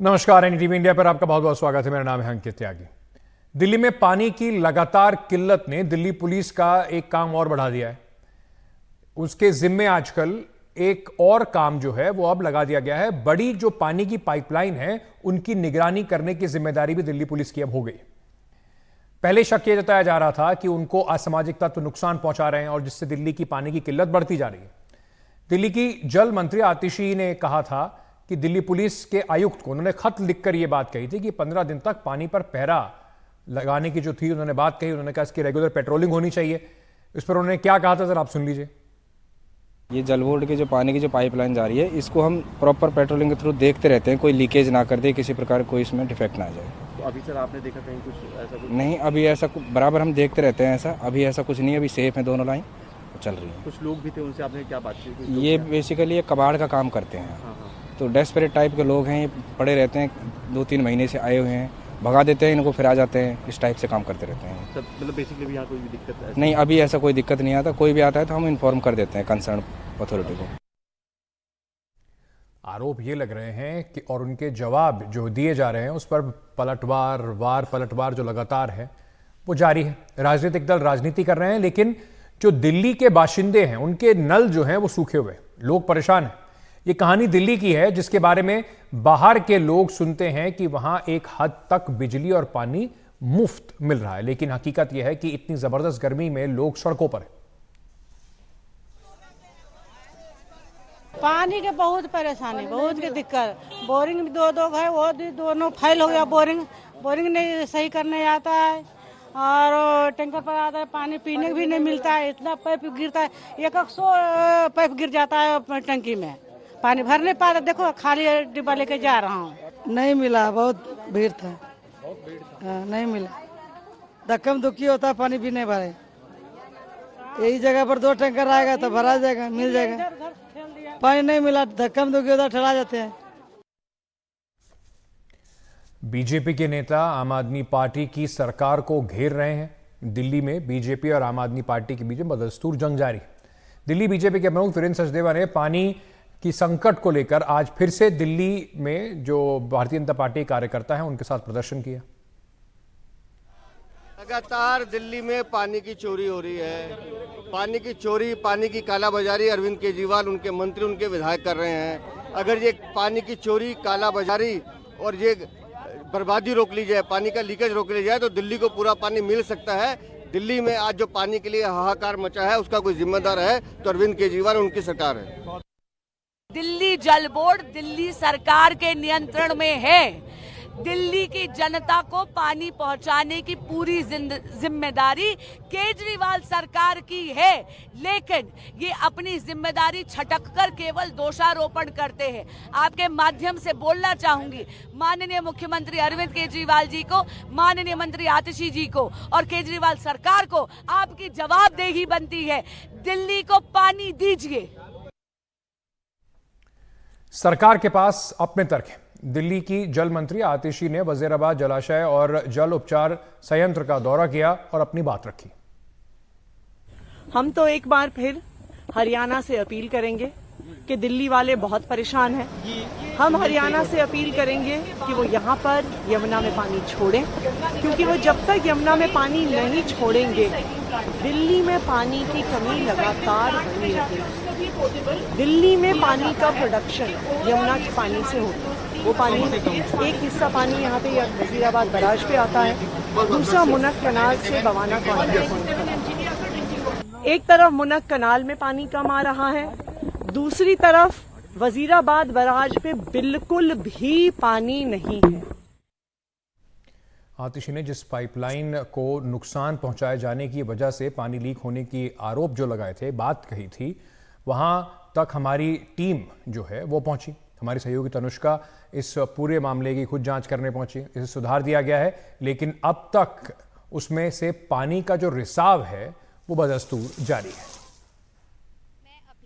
नमस्कार, NDTV India पर आपका बहुत बहुत स्वागत है। मेरा नाम है अंकित त्यागी। दिल्ली में पानी की लगातार किल्लत ने दिल्ली पुलिस का एक काम और बढ़ा दिया है। उसके जिम्मे आजकल एक और काम जो है वो अब लगा दिया गया है। बड़ी जो पानी की पाइपलाइन है उनकी निगरानी करने की जिम्मेदारी भी दिल्ली पुलिस की अब हो गई। पहले शक यह जताया जा रहा था कि उनको असामाजिक तत्व नुकसान पहुंचा रहे हैं और जिससे दिल्ली की पानी की किल्लत बढ़ती जा रही है। दिल्ली की जल मंत्री आतिशी ने कहा था कि दिल्ली पुलिस के आयुक्त को उन्होंने खत लिखकर यह बात कही थी कि 15 दिन तक पानी पर पहरा लगाने की जो थी उन्होंने बात कही। उन्होंने कहा इसकी रेगुलर पेट्रोलिंग होनी चाहिए। इस पर उन्होंने क्या कहा था जरा आप सुन लीजिए। ये जल बोर्ड की जो पानी की जो पाइपलाइन जा रही है इसको हम प्रॉपर पेट्रोलिंग के थ्रू देखते रहते हैं, कोई लीकेज ना कर दे, किसी प्रकार कोई इसमें डिफेक्ट ना आ जाए। तो अभी सर आपने देखा कहीं कुछ ऐसा कुछ? नहीं, अभी ऐसा बराबर हम देखते रहते हैं, ऐसा अभी ऐसा कुछ नहीं है। अभी सेफ है, दोनों लाइन चल रही है। कुछ लोग भी थे, उनसे आपने क्या बात की? ये बेसिकली ये कबाड़ का काम करते हैं। हाँ हाँ। तो डेस्परेट टाइप के लोग हैं, ये पड़े रहते हैं, 2-3 महीने से आए हुए हैं, भगा देते हैं इनको, फिर आ जाते हैं। इस टाइप से काम करते रहते हैं। सब मतलब बेसिकली भी यहाँ कोई भी दिक्कत है? नहीं, अभी ऐसा कोई दिक्कत नहीं आता। कोई भी आता है तो हम इन्फॉर्म कर देते हैं कंसर्न अथॉरिटी को। आरोप ये लग रहे हैं कि और उनके जवाब जो दिए जा रहे हैं उस पर पलटवार जो लगातार है वो जारी है। राजनीतिक दल राजनीति कर रहे हैं, लेकिन जो दिल्ली के बाशिंदे हैं उनके नल जो हैं वो सूखे हुए, लोग परेशान हैं। ये कहानी दिल्ली की है जिसके बारे में बाहर के लोग सुनते हैं कि वहां एक हद तक बिजली और पानी मुफ्त मिल रहा है, लेकिन हकीकत यह है कि इतनी जबरदस्त गर्मी में लोग सड़कों पर हैं। पानी के बहुत परेशानी, बहुत की दिक्कत। बोरिंग भी दो है, वो दोनों फेल हो गया। बोरिंग नहीं सही करने आता है और टैंकर पर आता है, पानी पीने भी नहीं मिलता है। इतना पाइप गिरता है, 100 पाइप गिर जाता है टंकी में, पानी भर नहीं पाता। देखो खाली डिब्बा लेके जा रहा हूँ। नहीं मिला, बहुत भीड़ था। नहीं मिला, धक्कम धुक्की होता है, पानी भी नहीं भरे। यही जगह पर 2 टैंकर आएगा तो भरा जाएगा, मिल जाएगा। पानी नहीं मिला, धक्कम धुक्की होता, ठहरा जाते हैं। बीजेपी के नेता आम आदमी पार्टी की सरकार को घेर रहे हैं। दिल्ली में बीजेपी और आम आदमी पार्टी के बीच में बदस्तूर जंग जारी। दिल्ली बीजेपी के प्रमुख वीरेंद्र सचदेवा ने पानी की संकट को लेकर आज फिर से दिल्ली में जो भारतीय जनता पार्टी कार्यकर्ता हैं उनके साथ प्रदर्शन किया। लगातार दिल्ली में पानी की चोरी हो रही है। पानी की चोरी, पानी की कालाबाजारी अरविंद केजरीवाल, उनके मंत्री, उनके विधायक कर रहे हैं। अगर ये पानी की चोरी, कालाबाजारी और ये बर्बादी रोक ली जाए, पानी का लीकेज रोक लिया जाए तो दिल्ली को पूरा पानी मिल सकता है। दिल्ली में आज जो पानी के लिए हाहाकार मचा है उसका कोई जिम्मेदार है तो अरविंद केजरीवाल और उनकी सरकार है। दिल्ली जल बोर्ड दिल्ली सरकार के नियंत्रण में है। दिल्ली की जनता को पानी पहुंचाने की पूरी जिम्मेदारी केजरीवाल सरकार की है, लेकिन ये अपनी जिम्मेदारी छटककर केवल दोषारोपण करते हैं। आपके माध्यम से बोलना चाहूंगी माननीय मुख्यमंत्री अरविंद केजरीवाल जी को, माननीय मंत्री आतिशी जी को और केजरीवाल सरकार को आपकी जवाबदेही बनती है। दिल्ली को पानी दीजिए। सरकार के पास अपने तर्क हैं। दिल्ली की जल मंत्री आतिशी ने वजीराबाद जलाशय और जल उपचार संयंत्र का दौरा किया और अपनी बात रखी। हम तो एक बार फिर हरियाणा से अपील करेंगे कि दिल्ली वाले बहुत परेशान हैं। हम हरियाणा से अपील करेंगे कि वो यहाँ पर यमुना में पानी छोड़ें, क्योंकि वो जब तक यमुना में पानी नहीं छोड़ेंगे दिल्ली में पानी की कमी लगातार बनी रहेगी। दिल्ली में पानी का प्रोडक्शन यमुना के पानी से होता है। वो पानी, एक हिस्सा पानी यहाँ पे वजीराबाद बैराज पे आता है, दूसरा मुनक कनाल से बवाना कॉन्वेंट। एक तरफ मुनक कनाल में पानी कम आ रहा है, दूसरी तरफ वजीराबाद बैराज पे बिल्कुल भी पानी नहीं है। आतिशी ने जिस पाइपलाइन को नुकसान पहुंचाए जाने की वजह से पानी लीक होने की आरोप जो लगाए थे, बात कही थी, वहां तक हमारी टीम जो है वो पहुंची। हमारी सहयोगी तनुष्का इस पूरे मामले की खुद जांच करने पहुंची। इसे सुधार दिया गया है, लेकिन अब तक उसमें से पानी का जो रिसाव है वो बदस्तूर जारी है।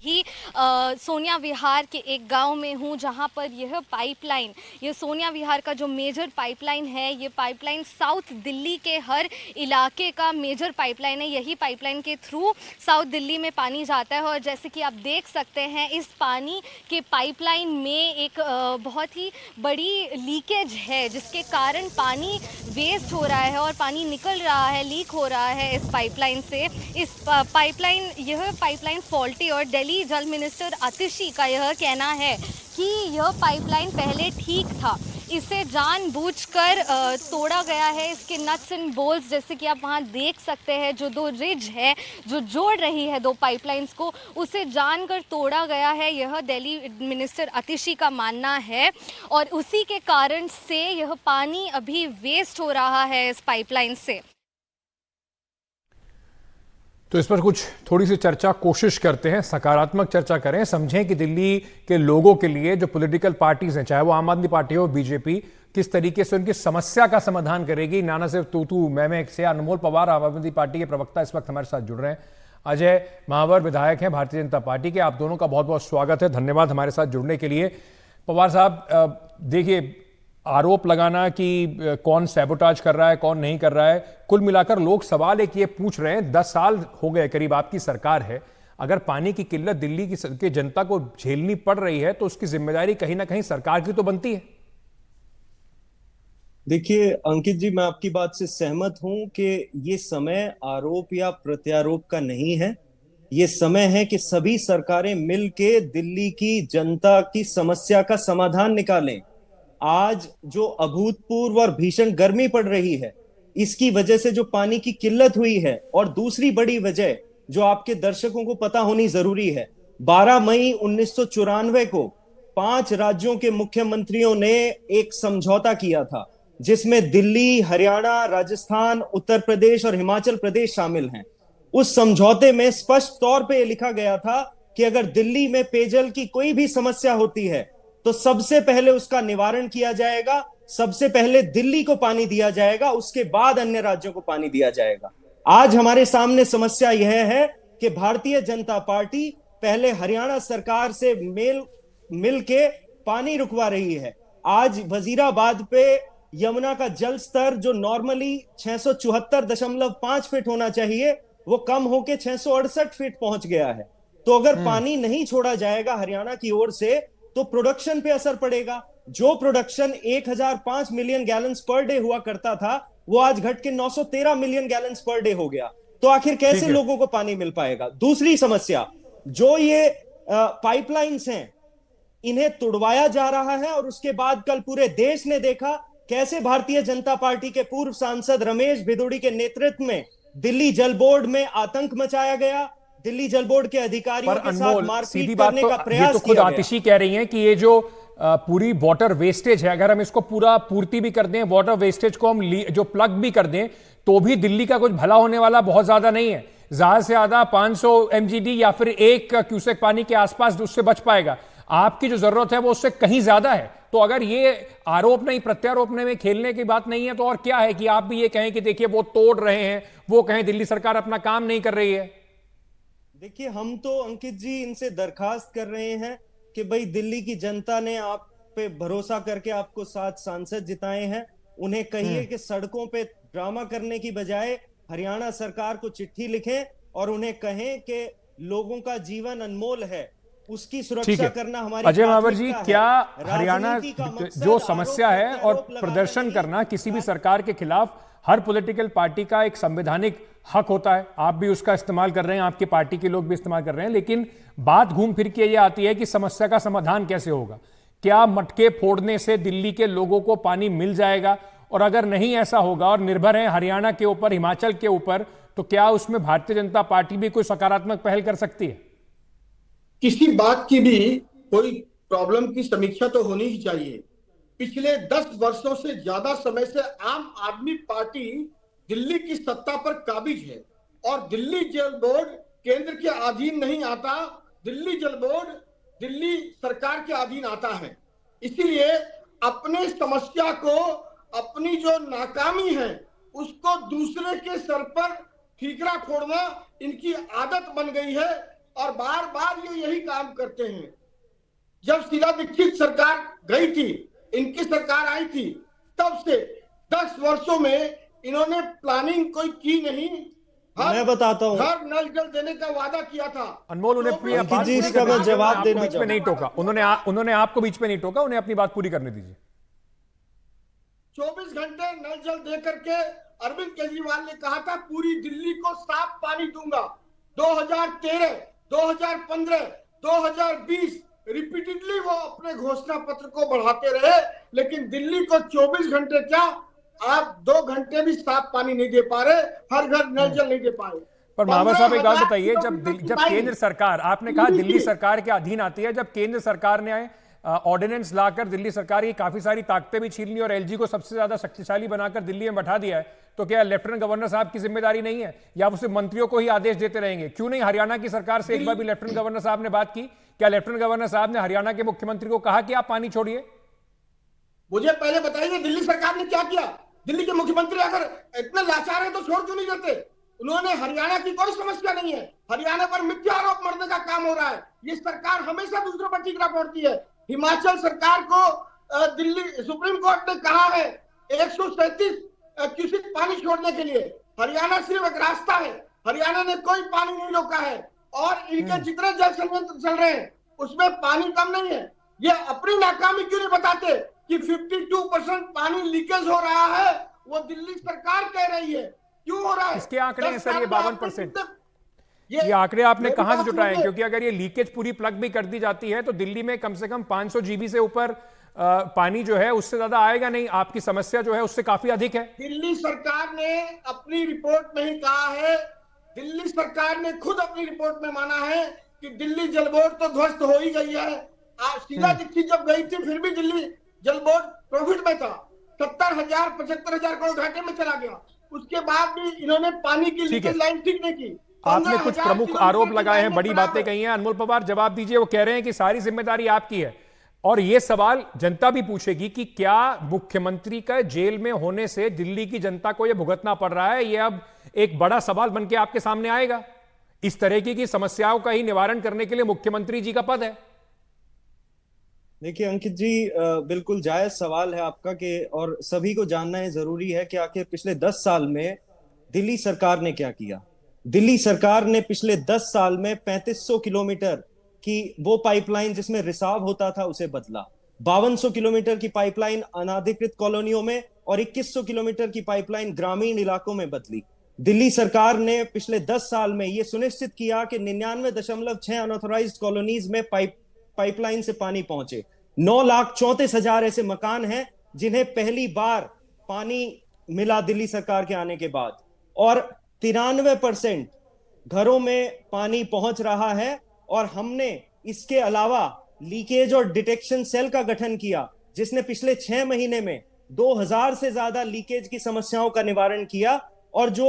ही सोनिया विहार के एक गांव में हूं, जहां पर यह पाइपलाइन, ये सोनिया विहार का जो मेजर पाइपलाइन है, ये पाइपलाइन साउथ दिल्ली के हर इलाके का मेजर पाइपलाइन है। यही पाइपलाइन के थ्रू साउथ दिल्ली में पानी जाता है और जैसे कि आप देख सकते हैं इस पानी के पाइपलाइन में एक बहुत ही बड़ी लीकेज है, जिसके कारण पानी वेस्ट हो रहा है और पानी निकल रहा है, लीक हो रहा है इस पाइपलाइन से। यह पाइपलाइन फॉल्टी और दिल्ली जल मिनिस्टर आतिशी का यह कहना है कि यह पाइपलाइन पहले ठीक था, इसे जानबूझकर तोड़ा गया है। इसके नट्स एंड बोल्ट्स जैसे कि आप वहाँ देख सकते हैं, जो दो रिज है जो जोड़ रही है दो पाइपलाइंस को, उसे जानकर तोड़ा गया है, यह दिल्ली मिनिस्टर आतिशी का मानना है। और उसी के कारण से यह पानी अभी वेस्ट हो रहा है इस पाइपलाइन से। तो इस पर कुछ थोड़ी सी चर्चा कोशिश करते हैं, सकारात्मक चर्चा करें, समझें कि दिल्ली के लोगों के लिए जो पॉलिटिकल पार्टीज हैं, चाहे वो आम आदमी पार्टी हो, बीजेपी, किस तरीके से उनकी समस्या का समाधान करेगी। नाना सिर्फ तू मैं से अनमोल पवार आम आदमी पार्टी के प्रवक्ता इस वक्त हमारे साथ जुड़ रहे हैं। अजय महावर विधायक हैं भारतीय जनता पार्टी के। आप दोनों का बहुत बहुत स्वागत है, धन्यवाद हमारे साथ जुड़ने के लिए। पवार साहब, देखिए, आरोप लगाना कि कौन सैबोटाज कर रहा है, कौन नहीं कर रहा है, कुल मिलाकर लोग सवाल एक ये पूछ रहे हैं, 10 साल हो गए करीब आपकी सरकार है, अगर पानी की किल्लत दिल्ली की जनता को झेलनी पड़ रही है तो उसकी जिम्मेदारी कहीं ना कहीं सरकार की तो बनती है। देखिए अंकित जी, मैं आपकी बात से सहमत हूं कि ये समय आरोप या प्रत्यारोप का नहीं है। ये समय है कि सभी सरकारें मिलके दिल्ली की जनता की समस्या का समाधान निकालें। आज जो अभूतपूर्व और भीषण गर्मी पड़ रही है, इसकी वजह से जो पानी की किल्लत हुई है, और दूसरी बड़ी वजह जो आपके दर्शकों को पता होनी जरूरी है, 12 मई 1994 को 5 राज्यों के मुख्यमंत्रियों ने एक समझौता किया था, जिसमें दिल्ली, हरियाणा, राजस्थान, उत्तर प्रदेश और हिमाचल प्रदेश शामिल हैं। उस समझौते में स्पष्ट तौर पे लिखा गया था कि अगर दिल्ली में पेयजल की कोई भी समस्या होती है तो सबसे पहले उसका निवारण किया जाएगा, सबसे पहले दिल्ली को पानी दिया जाएगा, उसके बाद अन्य राज्यों को पानी दिया जाएगा। आज हमारे सामने समस्या यह है कि भारतीय जनता पार्टी पहले हरियाणा सरकार से मिल के पानी रुकवा रही है। आज वजीराबाद पे यमुना का जल स्तर जो नॉर्मली 674.5 फीट होना चाहिए, वो कम होके 668 फीट पहुंच गया है। तो अगर पानी नहीं छोड़ा जाएगा हरियाणा की ओर से तो प्रोडक्शन पे असर पड़ेगा। जो production 1005 million gallons per day हुआ करता था, वो आज घट के 913 मिलियन गैलन्स पर डे हो गया। तो आखिर कैसे लोगों को पानी मिल पाएगा? दूसरी समस्या, जो ये पाइपलाइंस हैं, इन्हें तुड़वाया जा रहा है। और उसके बाद कल पूरे देश ने देखा कैसे भारतीय जनता पार्टी के पूर्व सांसद रमेश भिदोड़ी के नेतृत्व में दिल्ली जल बोर्ड में आतंक मचाया गया, दिल्ली जल बोर्ड के अधिकारियों के साथ मारपीट करने का प्रयास तो खुद आतिशी कह रही हैं कि ये जो पूरी वाटर वेस्टेज है, अगर हम इसको पूरा पूर्ति भी कर दें, वाटर वेस्टेज को हम जो प्लग भी कर दें, तो भी दिल्ली का कुछ भला होने वाला बहुत ज्यादा नहीं है। ज्यादा से ज्यादा 500 MGD या फिर 1 क्यूसेक पानी के आसपास उससे बच पाएगा। आपकी जो जरूरत है वो उससे कहीं ज्यादा है। तो अगर ये आरोप नहीं प्रत्यारोप में खेलने की बात नहीं है तो और क्या है कि आप भी ये कहें कि देखिए वो तोड़ रहे हैं, वो कहें दिल्ली सरकार अपना काम नहीं कर रही है। देखिए, हम तो अंकित जी इनसे दरखास्त कर रहे हैं कि भाई दिल्ली की जनता ने आप पे भरोसा करके आपको 7 सांसद जिताए हैं, उन्हें कहिए कि सड़कों पे ड्रामा करने की बजाय हरियाणा सरकार को चिट्ठी लिखें और उन्हें कहें कि लोगों का जीवन अनमोल है, उसकी सुरक्षा करना हमारी। अजय महावर जी, क्या हरियाणा जो समस्या है और प्रदर्शन करना किसी भी सरकार के खिलाफ हर पॉलिटिकल पार्टी का एक संवैधानिक हक होता है, आप भी उसका इस्तेमाल कर रहे हैं, आपकी पार्टी के लोग भी इस्तेमाल कर रहे हैं, लेकिन बात घूम फिर के ये आती है कि समस्या का समाधान कैसे होगा? क्या मटके फोड़ने से दिल्ली के लोगों को पानी मिल जाएगा? और अगर नहीं ऐसा होगा और निर्भर है हरियाणा के ऊपर, हिमाचल के ऊपर, तो क्या उसमें भारतीय जनता पार्टी भी कोई सकारात्मक पहल कर सकती है? किसी बात की भी कोई प्रॉब्लम की समीक्षा तो होनी ही चाहिए। पिछले 10 वर्षों से ज्यादा समय से आम आदमी पार्टी दिल्ली की सत्ता पर काबिज है और दिल्ली जल बोर्ड केंद्र के अधीन नहीं आता, दिल्ली जल बोर्ड दिल्ली सरकार के अधीन आता है। इसीलिए अपने समस्या को, अपनी जो नाकामी है उसको दूसरे के सर पर ठीकरा फोड़ना इनकी आदत बन गई है। और बार बार ये यही काम करते हैं। जब शीला दीक्षित सरकार गई थी, इनकी सरकार आई थी, तब से 10 वर्षों में इन्होंने प्लानिंग कोई की नहीं। मैं बताता हूँ, हर नल जल देने का वादा किया था। अनमोल, उन्हें अपनी बात पूरी इसका मैं जवाब देना बीच में नहीं टोका, उन्होंने आपको बीच में नहीं टोका, उन्हें अपनी बात पूरी करने दीजिए। 24 घंटे नल जल दे करके अरविंद केजरीवाल ने कहा था पूरी दिल्ली को साफ पानी दूंगा। 2013, 2015, 2020 रिपीटेडली वो अपने घोषणा पत्र को बढ़ाते रहे, लेकिन दिल्ली को 24 घंटे क्या, आप 2 घंटे भी साफ पानी नहीं दे पा रहे, हर घर नल जल नहीं दे पाए। पर महावर साहब एक बात बताइए, जब केंद्र सरकार, आपने कहा दिल्ली सरकार के अधीन आती है, जब केंद्र सरकार ने ऑर्डिनेंस लाकर दिल्ली सरकार की काफी सारी ताकतें भी छीन ली और एलजी को सबसे ज्यादा शक्तिशाली बनाकर दिल्ली में बैठा दिया है, तो क्या लेफ्टिनेंट गवर्नर साहब की जिम्मेदारी नहीं है, या वो सिर्फ मंत्रियों को ही आदेश देते रहेंगे? क्यों नहीं हरियाणा की सरकार से एक बार भी लेफ्टिनेंट गवर्नर साहब ने बात की? क्या लेफ्टिनेंट गवर्नर साहब ने हरियाणा के मुख्यमंत्री को कहा कि आप पानी छोड़िए? मुझे पहले बताइए दिल्ली सरकार ने क्या किया? दिल्ली के मुख्यमंत्री अगर इतने लाचार है तो छोड़ क्यों नहीं देते? उन्होंने, हरियाणा की कोई समस्या नहीं है, हरियाणा पर मिथ्या आरोप मरने का काम हो रहा है। ये सरकार हमेशा दूसरों पर टीका फोड़ती है। हिमाचल सरकार को दिल्ली सुप्रीम कोर्ट ने कहा है 137 क्यूसेक पानी छोड़ने के लिए, हरियाणा सिर्फ एक रास्ता है, हरियाणा ने कोई पानी नहीं रोका है, और इनके जितने जल संयंत्र चल रहे हैं उसमें पानी कम नहीं है। ये अपनी नाकामी क्यों नहीं बताते कि 52% पानी लीकेज हो रहा है? वो दिल्ली सरकार कह रही है, क्यों हो रहा है? इसके आंकड़े हैं सर, ये 52%। ये आंकड़े आपने कहां से जुटाए? क्योंकि अगर ये लीकेज पूरी प्लग भी कर दी जाती है तो दिल्ली में कम से कम 500 जीबी से ऊपर पानी जो है उससे ज्यादा आएगा नहीं। आपकी समस्या जो है उससे काफी अधिक है। दिल्ली सरकार ने अपनी रिपोर्ट में ही कहा है, दिल्ली सरकार ने खुद अपनी रिपोर्ट में माना है कि दिल्ली जल बोर्ड तो ध्वस्त हो ही गई है। शीला दीक्षित जब गई थी फिर भी दिल्ली जल बोर्ड प्रॉफिट में था, 70,000-75,000 करोड़ घाटे में चला गया। उसके बाद भी इन्होंने पानी की लीकेज लाइन ठीक नहीं की। आपने कुछ प्रमुख आरोप लगाए हैं, बड़ी बातें कही हैं। अनमोल पवार जवाब दीजिए। वो कह रहे हैं कि सारी जिम्मेदारी आपकी है, और यह सवाल जनता भी पूछेगी कि क्या मुख्यमंत्री का जेल में होने से दिल्ली की जनता को यह भुगतना पड़ रहा है? यह अब एक बड़ा सवाल बन के आपके सामने आएगा। इस तरह की समस्याओं का ही निवारण करने के लिए मुख्यमंत्री जी का पद है। देखिए अंकित जी, बिल्कुल जायज सवाल है आपका कि, और सभी को जानना है, जरूरी है कि आखिर पिछले 10 साल में दिल्ली सरकार ने क्या किया। दिल्ली सरकार ने पिछले 10 साल में 3500 किलोमीटर की वो पाइपलाइन जिसमें रिसाव होता था उसे बदला, 5200 किलोमीटर की पाइपलाइन अनाधिकृत कॉलोनियों में और 2100 किलोमीटर की पाइपलाइन ग्रामीण इलाकों में बदली। दिल्ली सरकार ने पिछले 10 साल में यह सुनिश्चित किया कि 99.6 अनऑथराइज्ड कॉलोनीज में पाइपलाइन से पानी पहुंचे। 9,34,000 ऐसे मकान हैं जिन्हें पहली बार पानी मिला दिल्ली सरकार के आने के बाद, और 93% घरों में पानी पहुंच रहा है। और हमने इसके अलावा लीकेज और डिटेक्शन सेल का गठन किया जिसने पिछले 6 महीने में 2000 से ज्यादा लीकेज की समस्याओं का निवारण किया। और जो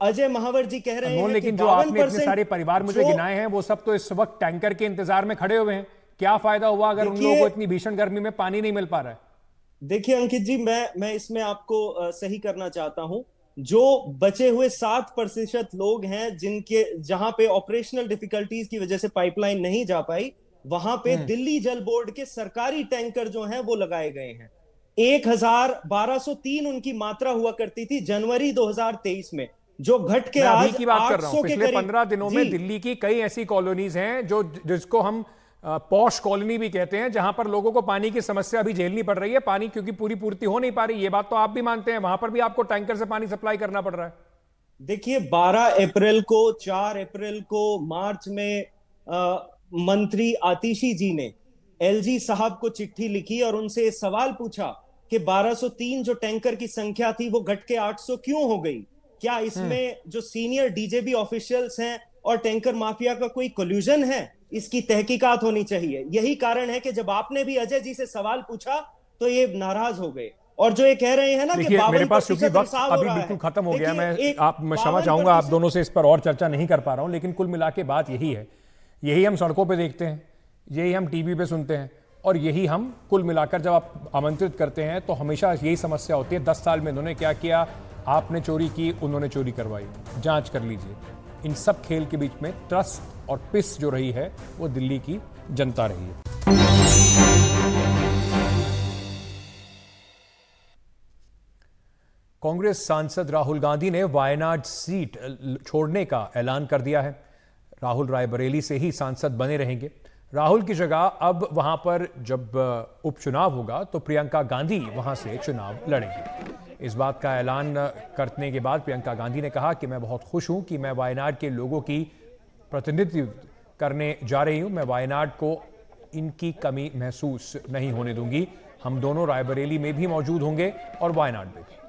अजय महावर जी कह रहे हैं, लेकिन जो आपने इतने सारे परिवार मुझे गिनाए हैं वो सब तो इस वक्त टैंकर के इंतजार में खड़े हुए हैं। क्या फायदा हुआ अगर उन लोगों को इतनी भीषण गर्मी में पानी नहीं मिल पा रहा है? देखिए अंकित जी, मैं इसमें आपको सही करना चाहता हूं। जो बचे हुए 7% लोग हैं जहां पे ऑपरेशनल डिफिकल्टीज की वजह से पाइपलाइन नहीं जा पाई, वहां पे दिल्ली जल बोर्ड के सरकारी टैंकर जो हैं वो लगाए गए हैं। 1,1203 उनकी मात्रा हुआ करती थी जनवरी 2023 में, जो घट के आज की बात कर रहा हूं। पिछले 15 दिनों में दिल्ली की कई ऐसी कॉलोनीज हैं जिसको हम पॉश कॉलोनी भी कहते हैं, जहां पर लोगों को पानी की समस्या भी झेलनी पड़ रही है। पानी क्योंकि पूरी पूर्ति हो नहीं पा रही, ये बात तो आप भी मानते हैं, वहां पर भी आपको टैंकर से पानी सप्लाई करना पड़ रहा है। देखिए 12 अप्रैल को, 4 अप्रैल को, मार्च में मंत्री आतिशी जी ने एलजी साहब को चिट्ठी लिखी और उनसे सवाल पूछा कि 1203 जो टैंकर की संख्या थी वो घट के 800 क्यों हो गई? क्या इसमें जो सीनियर डीजेबी ऑफिशियल्स हैं और टैंकर माफिया का कोई कोल्यूजन है? इसकी तहकीकात होनी चाहिए। यही कारण है कि जब आपने भी अजय जी से सवाल पूछा तो ये नाराज हो गए। और जो ये कह रहे हैं ना कि मेरे पास क्योंकि वक्त अभी बिल्कुल खत्म हो गया, मैं क्षमा चाहूंगा, आप दोनों से इस पर और चर्चा नहीं कर पा रहा हूं, लेकिन कुल मिला के बात यही है, यही हम सड़कों पे देखते हैं, यही हम टीवी पे सुनते हैं, और यही हम कुल मिलाकर जब आप आमंत्रित करते हैं तो हमेशा यही समस्या होती है। 10 साल में इन्होंने क्या किया, आपने चोरी की, उन्होंने चोरी करवाई, जांच कर लीजिए। इन सब खेल के बीच में ट्रस्ट और पिस जो रही है वो दिल्ली की जनता रही है। कांग्रेस सांसद राहुल गांधी ने वायनाड सीट छोड़ने का ऐलान कर दिया है। राहुल रायबरेली से ही सांसद बने रहेंगे। राहुल की जगह अब वहां पर जब उपचुनाव होगा तो प्रियंका गांधी वहां से चुनाव लड़ेंगी। इस बात का ऐलान करने के बाद प्रियंका गांधी ने कहा कि मैं बहुत खुश हूं कि मैं वायनाड के लोगों की प्रतिनिधित्व करने जा रही हूं। मैं वायनाड को इनकी कमी महसूस नहीं होने दूंगी। हम दोनों रायबरेली में भी मौजूद होंगे और वायनाड में भी।